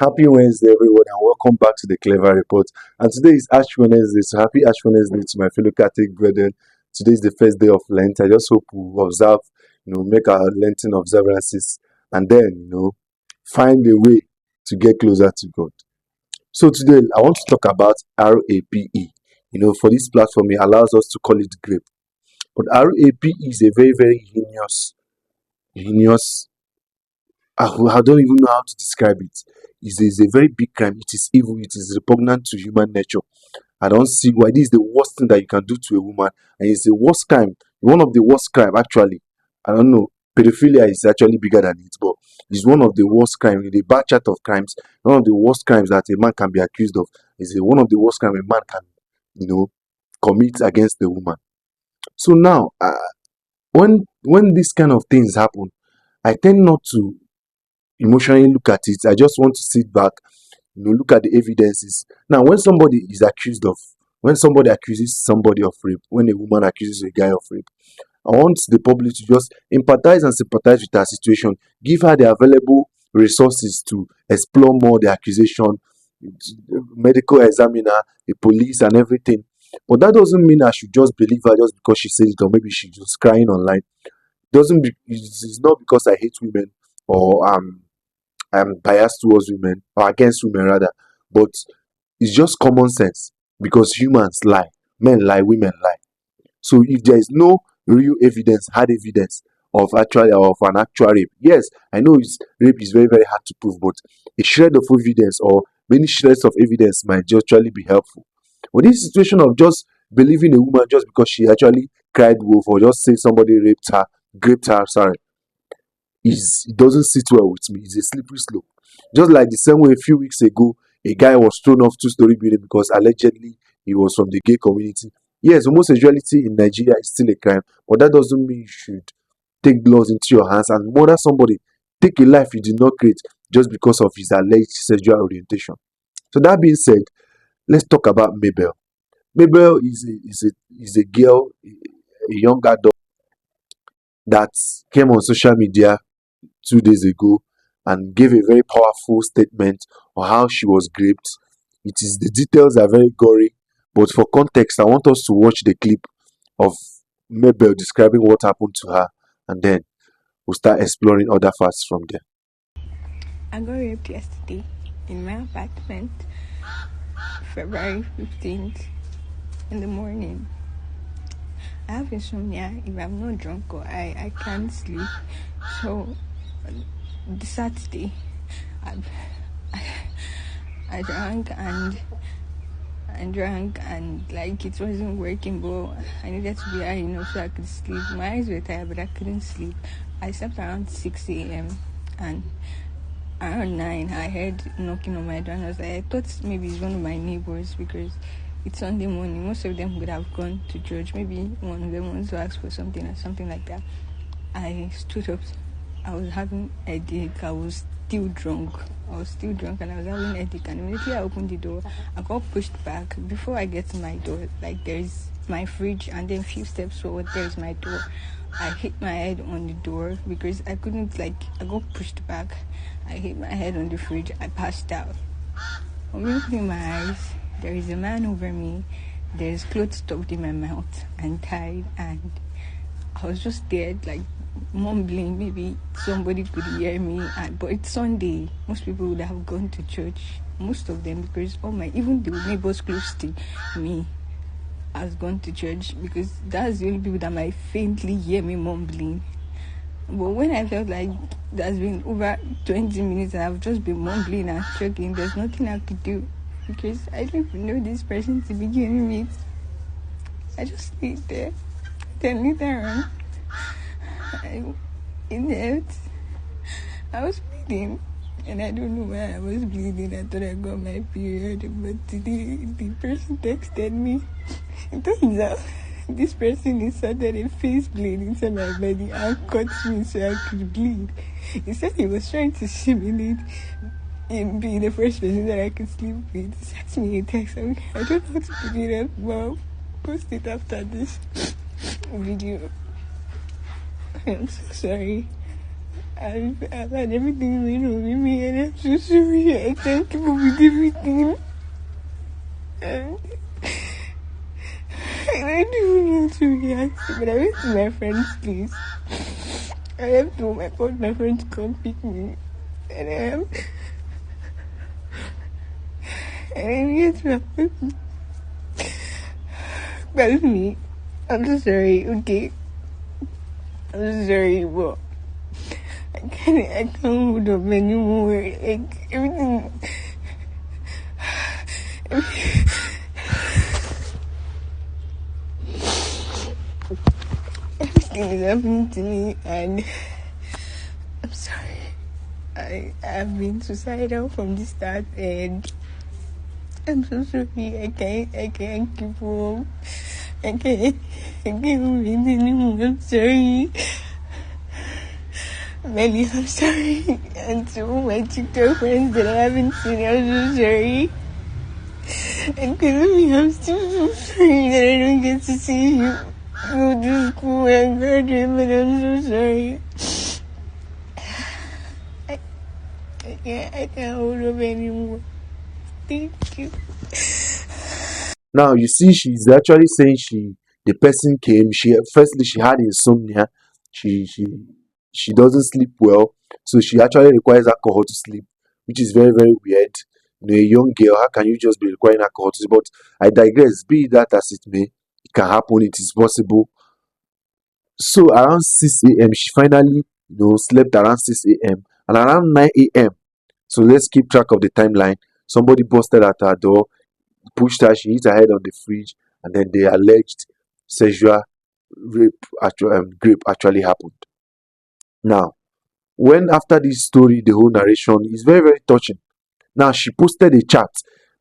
Happy Wednesday, everyone, and welcome back to the Clever Report. And today is Ash Wednesday, so happy Ash Wednesday to my fellow Catholic brethren. Today is the first day of Lent. I just hope we observe, make our Lenten observances, and then, find a way to get closer to God. So today, I want to talk about RAPE. For this platform, it allows us to call it grape. But RAPE is a very, very heinous. I don't even know how to describe it. It's a very big crime. It is evil. It is repugnant to human nature. I don't see why this is the worst thing that you can do to a woman, and it's the worst crime. One of the worst crime, actually. I don't know. Pedophilia is actually bigger than it, but it's one of the worst crimes. In the bad chart of crimes, one of the worst crimes that a man can be accused of is one of the worst crimes a man can, you know, commit against a woman. So now, when these kind of things happen, I tend not to emotionally look at it. I just want to sit back, look at the evidences. Now, when somebody accuses somebody of rape, when a woman accuses a guy of rape, I want the public to just empathize and sympathize with her situation, give her the available resources to explore more the accusation, medical examiner, the police, and everything. But that doesn't mean I should just believe her just because she said it, or maybe she's just crying online. Doesn't be, it's not because I hate women or I'm biased towards women or against women rather, but it's just common sense because humans lie, men lie, women lie. So if there is no real evidence, hard evidence of an actual rape, yes, I know rape is very very hard to prove, but a shred of evidence or many shreds of evidence might just actually be helpful. But this situation of just believing a woman just because she actually cried wolf or just say somebody raped her, sorry, it doesn't sit well with me. It's a slippery slope. Just like the same way a few weeks ago, a guy was thrown off two-story building because allegedly he was from the gay community. Yes, homosexuality in Nigeria is still a crime, but that doesn't mean you should take laws into your hands and murder somebody, take a life you did not create just because of his alleged sexual orientation. So that being said, let's talk about Mabel. Mabel is a girl, a young adult that came on social media 2 days ago and gave a very powerful statement on how she was raped. The details are very gory, but for context, I want us to watch the clip of Mabel describing what happened to her, and then we'll start exploring other facts from there. I got raped yesterday in my apartment, February 15th in the morning. I have insomnia. If I'm not drunk or I can't sleep. So, the Saturday, I, I drank and like it wasn't working, but I needed to be high enough so I could sleep. My eyes were tired, but I couldn't sleep. I slept around 6 a.m. and around 9 I heard knocking on my door, and I thought maybe it's one of my neighbors because it's Sunday morning. Most of them would have gone to church. Maybe one of them wants to ask for something or something like that. I stood up. I was having a headache. I was still drunk and I was having a headache, and immediately I opened the door, I got pushed back. Before I get to my door, like there's my fridge, and then a few steps forward there's my door. I hit my head on the door because I couldn't, I got pushed back. I hit my head on the fridge. I passed out. When I opened my eyes, there is a man over me. There's clothes stuffed in my mouth and tied, and I was just there, mumbling. Maybe somebody could hear me, but it's Sunday. Most people would have gone to church. Most of them, because even the neighbors close to me has gone to church, because that's the only people that might faintly hear me mumbling. But when I felt like there's been over 20 minutes and I've just been mumbling and choking, there's nothing I could do because I don't even know this person to begin with. I just stayed there. Then later on, I was bleeding, and I don't know why I was bleeding. I thought I got my period, but today the person texted me. It turns out this person inserted a face blade into my body and cut me so I could bleed. He said he was trying to simulate him being the first person that I could sleep with. He sent me a text. I don't know how to pick it up, but I'll post it after this video. I'm so sorry. I've had everything going on with me, and I'm so sorry. I can't keep up with everything. And I don't even know how to react. But I went to my friend's place. I left home. I called my friend to come pick me. And I get to my friend. That's me. I'm so sorry, okay? I'm so sorry, but I can't hold up anymore. Like, everything is happening to me, and I'm sorry. I've been suicidal from the start, and I'm so sorry. I can't keep up. I can't hold it anymore. I'm sorry. Melly, I'm sorry. And to all my TikTok friends that I haven't seen, I'm so sorry. And Kazumi, I'm still so sorry that I don't get to see you go to school and graduate, but I'm so sorry. I can't hold up anymore. Thank you. Now you see, she's actually saying the person came. She had insomnia. She doesn't sleep well, so she actually requires alcohol to sleep, which is very very weird. A young girl, how can you just be requiring alcohol to sleep? But I digress. Be that as it may, it can happen. It is possible. So around 6 a.m., she finally slept around 6 a.m. and around 9 a.m. So let's keep track of the timeline. Somebody busted at her door, pushed her, she hit her head on the fridge, and then the alleged sexual rape actually happened. Now, when after this story, the whole narration is very, very touching. Now, she posted a chat.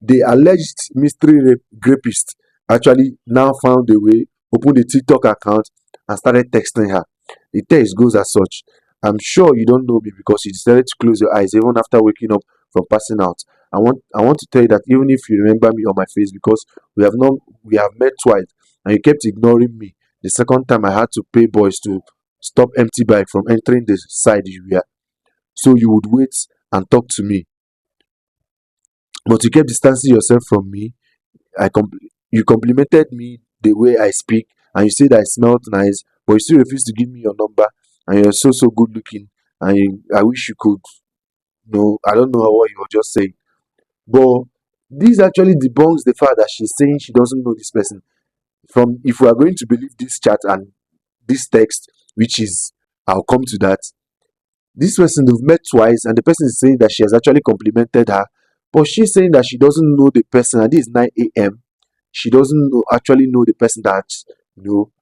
The alleged mystery rapist actually now found a way, opened a TikTok account, and started texting her. The text goes as such: I'm sure you don't know me because you decided to close your eyes even after waking up from passing out. I want to tell you that even if you remember me on my face because we have met twice and you kept ignoring me. The second time I had to pay boys to stop empty bike from entering the side you were. So you would wait and talk to me. But you kept distancing yourself from me. You complimented me the way I speak, and you said I smelled nice, but you still refuse to give me your number, and you're so so good looking, and I wish you could. No, I don't know what you were just saying, but this actually debunks the fact that she's saying she doesn't know this person. From if we are going to believe this chat and this text, which is I'll come to that. This person they've met twice, and the person is saying that she has actually complimented her, but she's saying that she doesn't know the person, and this is 9 a.m. She doesn't actually know the person that you know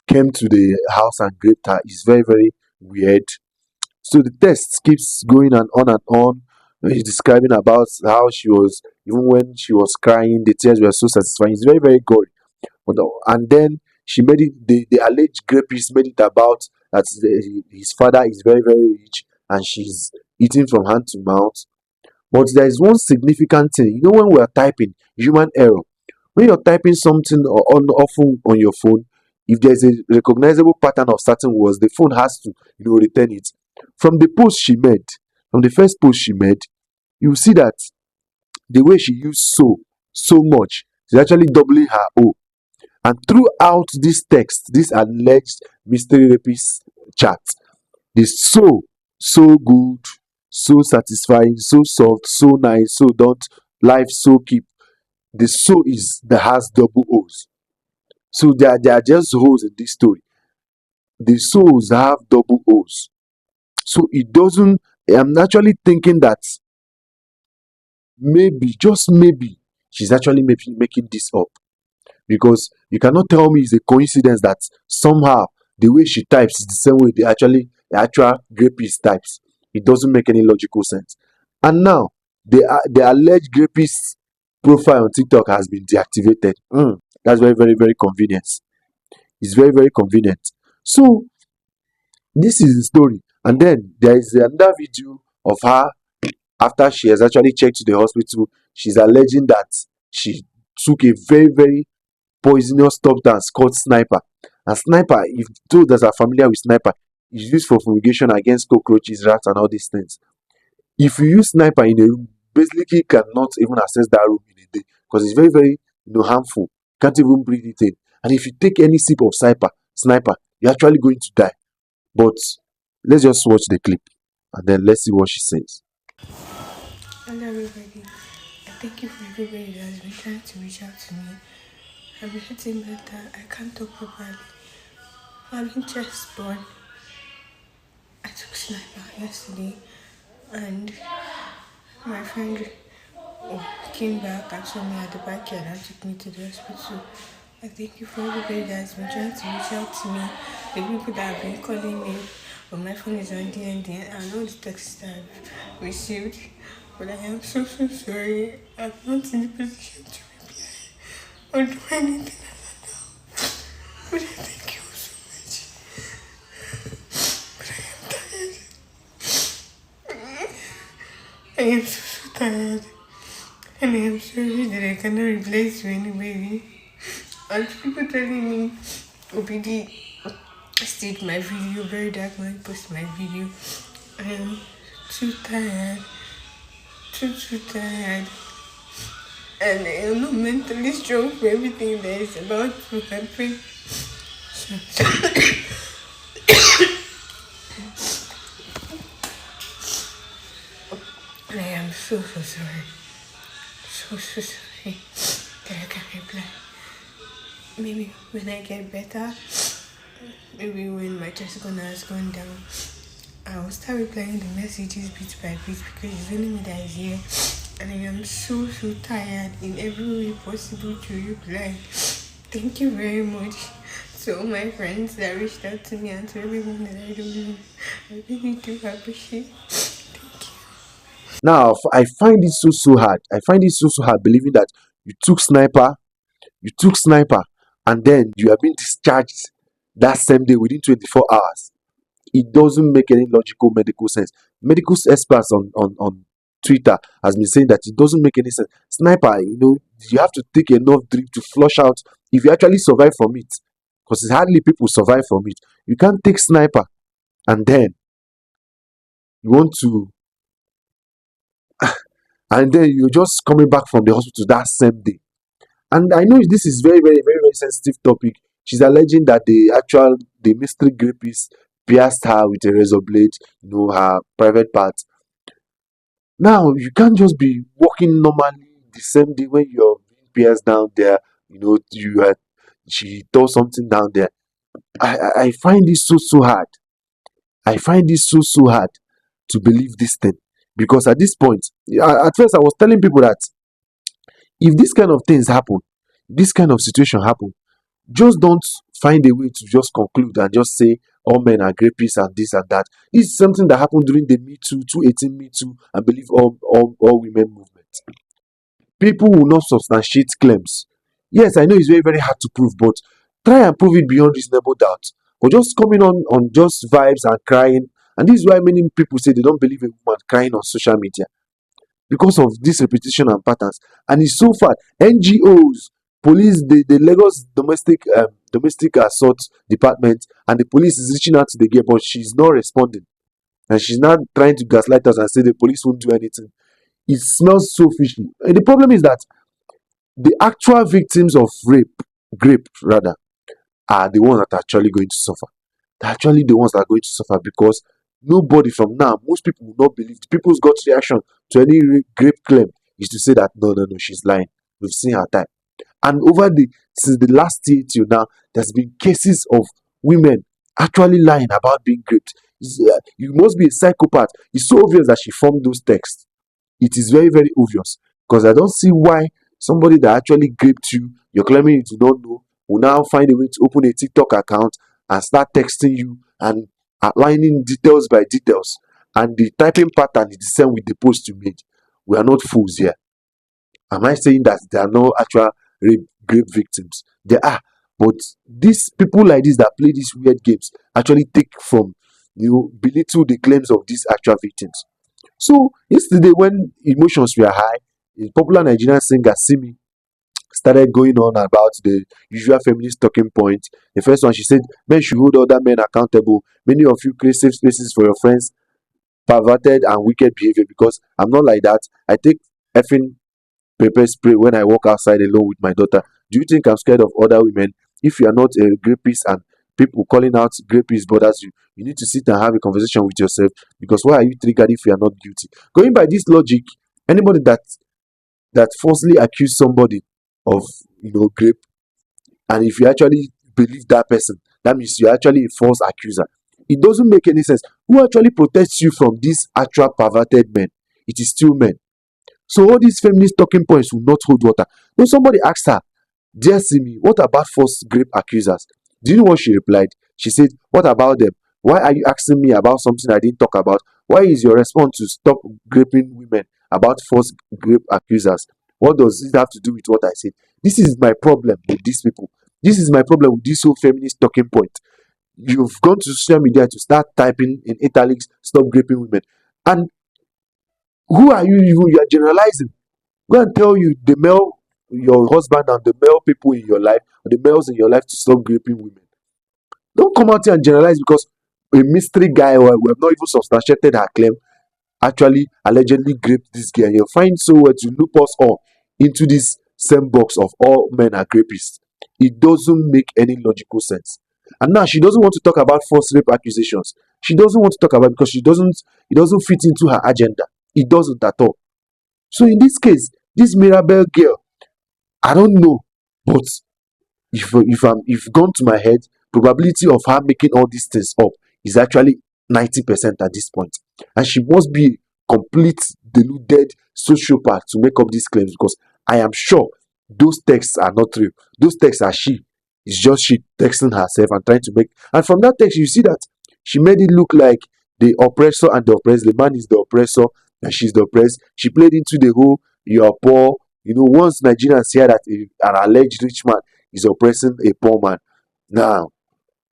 came to the house and raped her. Is very very weird. So the text keeps going and on and on. He's describing about how she was, even when she was crying, the tears were so satisfying. It's very very gory. And then she made it. The alleged rapist made it about that his father is very very rich and she's eating from hand to mouth. But there is one significant thing. When we are typing, human error. When you're typing something often on your phone, if there's a recognizable pattern of certain words, the phone has to return it. From the post she made, from the first post she made, you will see that the way she used so much, she's actually doubling her O. And throughout this text, this alleged mystery rapist chat, the so good, so satisfying, so soft, so nice, so don't life so keep. The so is that has double O's. So there are just holes in this story. The souls have double O's. So it doesn't. I'm actually thinking that maybe, just maybe, she's actually making this up. Because you cannot tell me it's a coincidence that somehow the way she types is the same way the actual rapist types. It doesn't make any logical sense. And now the alleged rapist profile on TikTok has been deactivated. That's very very very convenient. It's very very convenient. So this is the story. And then there is another video of her after she has actually checked to the hospital. She's alleging that she took a very very poisonous substance called sniper. And sniper, if those that are familiar with sniper, It's used for fumigation against cockroaches, rats, and all these things. If you use sniper in a room, basically cannot even access that room in a day because it's very, very harmful. Can't even breathe it in. And if you take any sip of sniper, you're actually going to die. But let's just watch the clip and then let's see what she says. Hello, everybody. Thank you for everybody that has been trying to reach out to me. I've been getting better. I can't talk properly. I'm in chest born. I took sniper yesterday, and my friend came back and saw me at the backyard and took me to the hospital. I thank you for everybody that has been trying to reach out to me, the people that have been calling me, but my phone is on DND and all the texts that I've received. But I am so, so sorry. I'm not in the position to reply or do anything as of now. But I thank you so much. But I am tired. I am so, so tired. And I am sorry that I cannot reply to anybody. And people telling me, OBD stayed my video, very dark man post my video. I am too tired, too tired. And I am not mentally strong for everything that is about to happen. And I am so, so sorry. So, so sorry that I can't reply. Maybe when I get better, maybe when my chest has gone down, I will start replying the messages bit by bit because it's only me that is here. And I am so, so tired in every way possible to reply. Thank you very much to all my friends that reached out to me and to everyone that I don't know. I really do appreciate. Now, I find it so hard. I find it so hard believing that you took sniper, you took sniper, and then you have been discharged that same day within 24 hours. It doesn't make any logical medical sense. Medical experts on Twitter has been saying that it doesn't make any sense. Sniper, you have to take enough drip to flush out if you actually survive from it. Because it's hardly people survive from it. You can't take sniper and then you want to and then you're just coming back from the hospital that same day. And I know this is very, very, very, very sensitive topic. She's alleging that the mystery rapist pierced her with a razor blade, her private part. Now you can't just be walking normally the same day when you're being pierced down there. You had she tore something down there. I find this so hard. I find this so hard to believe this thing because at this point, at first I was telling people that if this kind of things happen, this kind of situation happen, just don't find a way to just conclude and just say all men are rapists and this and that. It's something that happened during the Me Too, 218 Me Too, I believe all women movement. People will not substantiate claims. Yes, I know it's very, very hard to prove, but try and prove it beyond reasonable doubt. But just coming on just vibes and crying, and this is why many people say they don't believe a woman crying on social media because of this repetition and patterns. And it's so far. NGOs, police, the Lagos domestic assault department, and the police is reaching out to the girl, but she's not responding. And she's not trying to gaslight us and say the police won't do anything. It smells so fishy. And the problem is that the actual victims of rape rather, are the ones that are actually going to suffer. They're actually the ones that are going to suffer because nobody from now, most people will not believe. People's gut reaction to any rape claim is to say that no, she's lying. We've seen her time. And since the last year till now, there's been cases of women actually lying about being raped. You must be a psychopath. It's so obvious that she formed those texts. It is very, very obvious because I don't see why somebody that actually raped you, you're claiming you do not know, will now find a way to open a TikTok account and start texting you and outlining details by details. And the typing pattern is the same with the post you made. We are not fools here. Am I saying that there are no actual rape victims? There are. But these people like this that play these weird games actually take from, belittle the claims of these actual victims. So yesterday when emotions were high, a popular Nigerian singer Simi started going on about the usual feminist talking point. The first one, she said, men should hold other men accountable. Many of you create safe spaces for your friends, perverted and wicked behavior, because I'm not like that. I take effing pepper spray when I walk outside alone with my daughter. Do you think I'm scared of other women? If you are not a rapist and people calling out rapists bothers you, you need to sit and have a conversation with yourself, because why are you triggered if you are not guilty? Going by this logic, anybody that falsely accuse somebody of rape, and if you actually believe that person, that means you're actually a false accuser. It doesn't make any sense. Who actually protects you from these actual perverted men? It is still men. So all these feminist talking points will not hold water. When somebody asked her, "Dear Simi, what about false grape accusers?" Do you know what she replied? She said, "What about them? Why are you asking me about something I didn't talk about? Why is your response to stop graping women about false grape accusers? What does it have to do with what I said?" This is my problem with these people. This is my problem with this whole feminist talking point. You've gone to social media to start typing in italics, "Stop graping women." And who are you even? You are generalizing. Go and tell you the male, your husband and the male people in your life, or the males in your life, to stop raping women. Don't come out here and generalize because a mystery guy, or we have not even substantiated her claim, actually allegedly raped this girl. You'll find somewhere to loop us all into this same box of all men are rapists. It doesn't make any logical sense. And now she doesn't want to talk about false rape accusations. She doesn't want to talk about it because it doesn't fit into her agenda. It doesn't at all. So in this case, this Mirabel girl, I don't know, but if gone to my head, probability of her making all these things up is actually 90% at this point, and she must be a complete deluded sociopath to make up these claims, because I am sure those texts are not real. Those texts are she. It's just she texting herself and trying to make. And from that text, you see that she made it look like the oppressor and the oppressed. The man is the oppressor and she's the oppressed. She played into the whole "you are poor." Once Nigerians hear that an alleged rich man is oppressing a poor man, now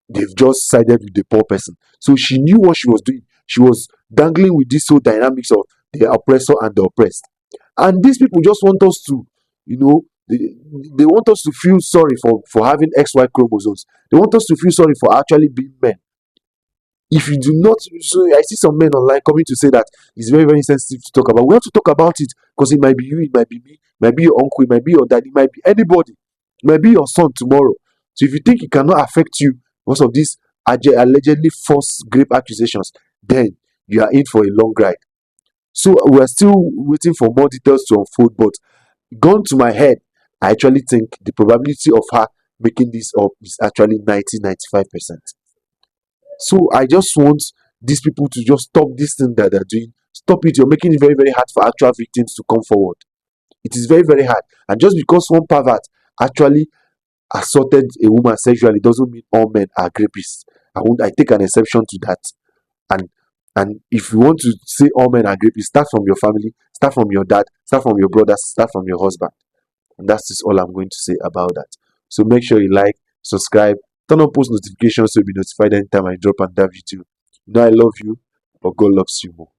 they've just sided with the poor person. So she knew what she was doing. She was dangling with this whole dynamics of the oppressor and the oppressed. And these people just want us to, they want us to feel sorry for having XY chromosomes. They want us to feel sorry for actually being men. If you do not, so I see some men online coming to say that it's very, very sensitive to talk about. We have to talk about it because it might be you, it might be me, it might be your uncle, it might be your dad, it might be anybody, it might be your son tomorrow. So if you think it cannot affect you because of these allegedly false grape accusations, then you are in for a long ride. So we are still waiting for more details to unfold, but gone to my head, I actually think the probability of her making this up is actually 90-95%. So I just want these people to just stop this thing that they're doing. Stop it. You're making it very, very hard for actual victims to come forward. It is very, very hard. And just because one pervert actually assaulted a woman sexually doesn't mean all men are rapists. I take an exception to that. And and if you want to say all men are rapists, start from your family, start from your dad, start from your brothers, start from your husband. And that's just all I'm going to say about that. So make sure you like, subscribe, turn on post notifications so you'll be notified anytime I drop another video. I love you, but God loves you more.